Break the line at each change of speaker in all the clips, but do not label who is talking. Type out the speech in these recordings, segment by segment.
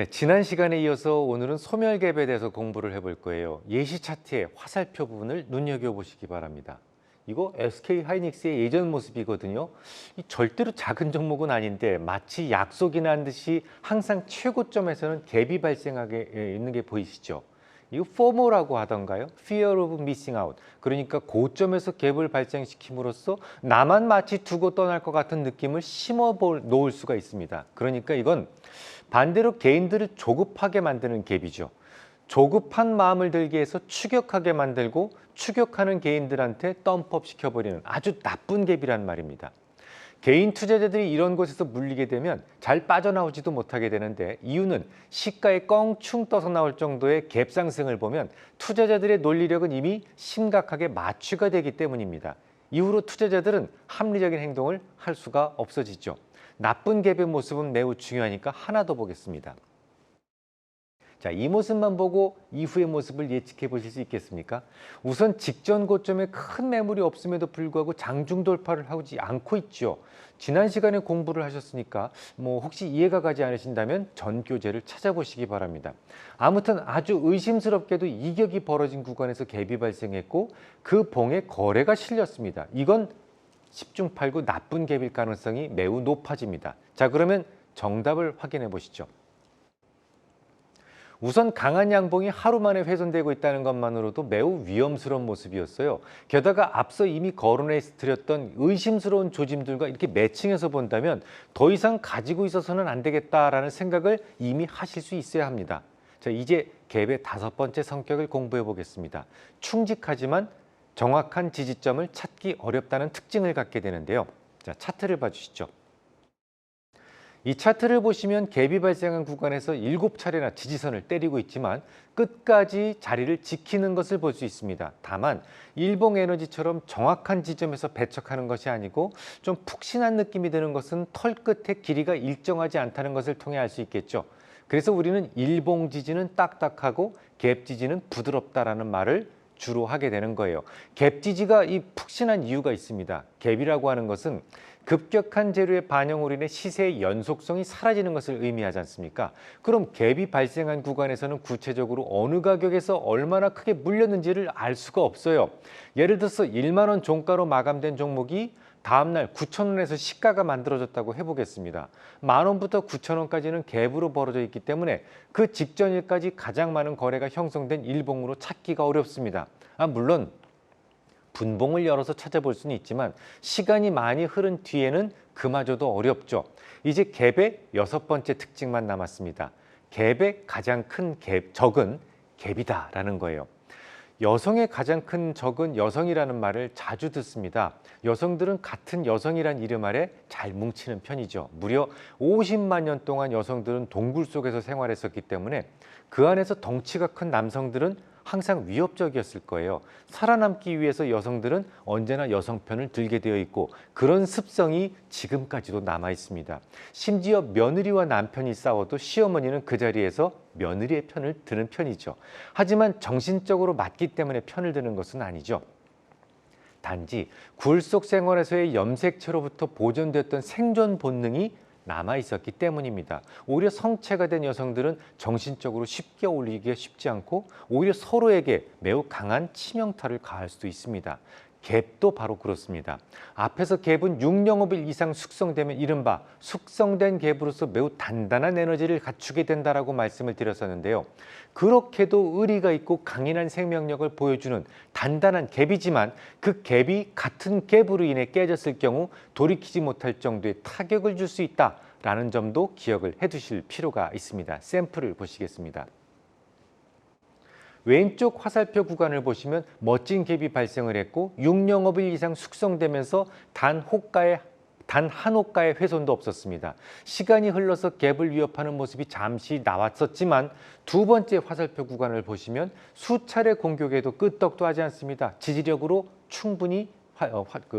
네, 지난 시간에 이어서 오늘은 소멸갭에 대해서 공부를 해볼 거예요. 예시 차트의 화살표 부분을 눈여겨보시기 바랍니다. 이거 SK 하이닉스의 예전 모습이거든요. 이 절대로 작은 종목은 아닌데 마치 약속이 난 듯이 항상 최고점에서는 갭이 발생하게 있는 게 보이시죠? 이거 FOMO라고 하던가요? Fear of Missing Out. 그러니까 고점에서 갭을 발생시킴으로써 나만 마치 두고 떠날 것 같은 느낌을 심어 놓을 수가 있습니다. 그러니까 이건 반대로 개인들을 조급하게 만드는 갭이죠. 조급한 마음을 들게 해서 추격하게 만들고 추격하는 개인들한테 덤프업 시켜버리는 아주 나쁜 갭이란 말입니다. 개인 투자자들이 이런 곳에서 물리게 되면 잘 빠져나오지도 못하게 되는데 이유는 시가에 껑충 떠서 나올 정도의 갭 상승을 보면 투자자들의 논리력은 이미 심각하게 마취가 되기 때문입니다. 이후로 투자자들은 합리적인 행동을 할 수가 없어지죠. 나쁜 갭의 모습은 매우 중요하니까 하나 더 보겠습니다. 자, 이 모습만 보고 이후의 모습을 예측해 보실 수 있겠습니까? 우선 직전 고점에 큰 매물이 없음에도 불구하고 장중 돌파를 하지 않고 있죠. 지난 시간에 공부를 하셨으니까 혹시 이해가 가지 않으신다면 전교재를 찾아보시기 바랍니다. 아무튼 아주 의심스럽게도 이격이 벌어진 구간에서 갭이 발생했고 그 봉에 거래가 실렸습니다. 이건 10중 8구 나쁜 갭일 가능성이 매우 높아집니다. 자, 그러면 정답을 확인해 보시죠. 우선 강한 양봉이 하루 만에 훼손되고 있다는 것만으로도 매우 위험스러운 모습이었어요. 게다가 앞서 이미 거론해 드렸던 의심스러운 조짐들과 이렇게 매칭해서 본다면 더 이상 가지고 있어서는 안 되겠다라는 생각을 이미 하실 수 있어야 합니다. 자, 이제 갭의 5번째 성격을 공부해 보겠습니다. 충직하지만 정확한 지지점을 찾기 어렵다는 특징을 갖게 되는데요. 자, 차트를 봐주시죠. 이 차트를 보시면 갭이 발생한 구간에서 7차례나 지지선을 때리고 있지만 끝까지 자리를 지키는 것을 볼 수 있습니다. 다만 일봉에너지처럼 정확한 지점에서 배척하는 것이 아니고 좀 푹신한 느낌이 드는 것은 털 끝의 길이가 일정하지 않다는 것을 통해 알 수 있겠죠. 그래서 우리는 일봉 지지는 딱딱하고 갭 지지는 부드럽다라는 말을 주로 하게 되는 거예요. 갭 지지가 이 푹신한 이유가 있습니다. 갭이라고 하는 것은 급격한 재료의 반영으로 인해 시세의 연속성이 사라지는 것을 의미하지 않습니까? 그럼 갭이 발생한 구간에서는 구체적으로 어느 가격에서 얼마나 크게 물렸는지를 알 수가 없어요. 예를 들어서 1만 원 종가로 마감된 종목이 다음날 9천 원에서 시가가 만들어졌다고 해보겠습니다. 만 원부터 9천 원까지는 갭으로 벌어져 있기 때문에 그 직전일까지 가장 많은 거래가 형성된 일봉으로 찾기가 어렵습니다. 물론 분봉을 열어서 찾아볼 수는 있지만 시간이 많이 흐른 뒤에는 그마저도 어렵죠. 이제 갭의 6번째 특징만 남았습니다. 갭의 가장 큰 적은 갭이다라는 거예요. 여성의 가장 큰 적은 여성이라는 말을 자주 듣습니다. 여성들은 같은 여성이란 이름 아래 잘 뭉치는 편이죠. 무려 50만 년 동안 여성들은 동굴 속에서 생활했었기 때문에 그 안에서 덩치가 큰 남성들은 항상 위협적이었을 거예요. 살아남기 위해서 여성들은 언제나 여성 편을 들게 되어 있고 그런 습성이 지금까지도 남아 있습니다. 심지어 며느리와 남편이 싸워도 시어머니는 그 자리에서 며느리의 편을 드는 편이죠. 하지만 정신적으로 맞기 때문에 편을 드는 것은 아니죠. 단지 굴 속 생활에서의 염색체로부터 보존됐던 생존 본능이 남아 있었기 때문입니다. 오히려 성체가 된 여성들은 정신적으로 쉽게 어울리기가 쉽지 않고 오히려 서로에게 매우 강한 치명타를 가할 수도 있습니다. 갭도 바로 그렇습니다. 앞에서 갭은 6영업일 이상 숙성되면 이른바 숙성된 갭으로서 매우 단단한 에너지를 갖추게 된다라고 말씀을 드렸었는데요. 그렇게도 의리가 있고 강인한 생명력을 보여주는 단단한 갭이지만 그 갭이 같은 갭으로 인해 깨졌을 경우 돌이키지 못할 정도의 타격을 줄 수 있다라는 점도 기억을 해두실 필요가 있습니다. 샘플을 보시겠습니다. 왼쪽 화살표 구간을 보시면 멋진 갭이 발생을 했고 6영업일 이상 숙성되면서 단 한 호가의 훼손도 없었습니다. 시간이 흘러서 갭을 위협하는 모습이 잠시 나왔었지만 두 번째 화살표 구간을 보시면 수차례 공격에도 끄떡도 하지 않습니다. 지지력으로 충분히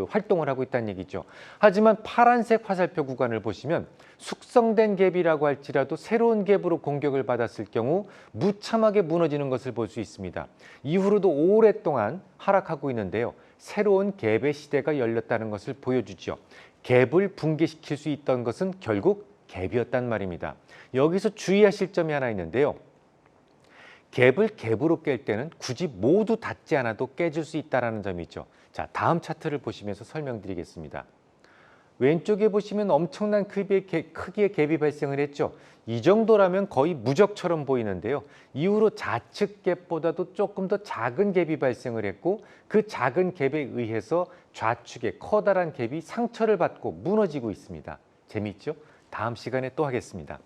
활동을 하고 있다는 얘기죠. 하지만 파란색 화살표 구간을 보시면 숙성된 갭이라고 할지라도 새로운 갭으로 공격을 받았을 경우 무참하게 무너지는 것을 볼 수 있습니다. 이후로도 오랫동안 하락하고 있는데요. 새로운 갭의 시대가 열렸다는 것을 보여주죠. 갭을 붕괴시킬 수 있던 것은 결국 갭이었단 말입니다. 여기서 주의하실 점이 하나 있는데요. 갭을 갭으로 깰 때는 굳이 모두 닿지 않아도 깨질 수 있다는 점이 있죠. 자, 다음 차트를 보시면서 설명드리겠습니다. 왼쪽에 보시면 엄청난 크기의 갭이 발생을 했죠. 이 정도라면 거의 무적처럼 보이는데요. 이후로 좌측 갭보다도 조금 더 작은 갭이 발생을 했고 그 작은 갭에 의해서 좌측의 커다란 갭이 상처를 받고 무너지고 있습니다. 재미있죠? 다음 시간에 또 하겠습니다.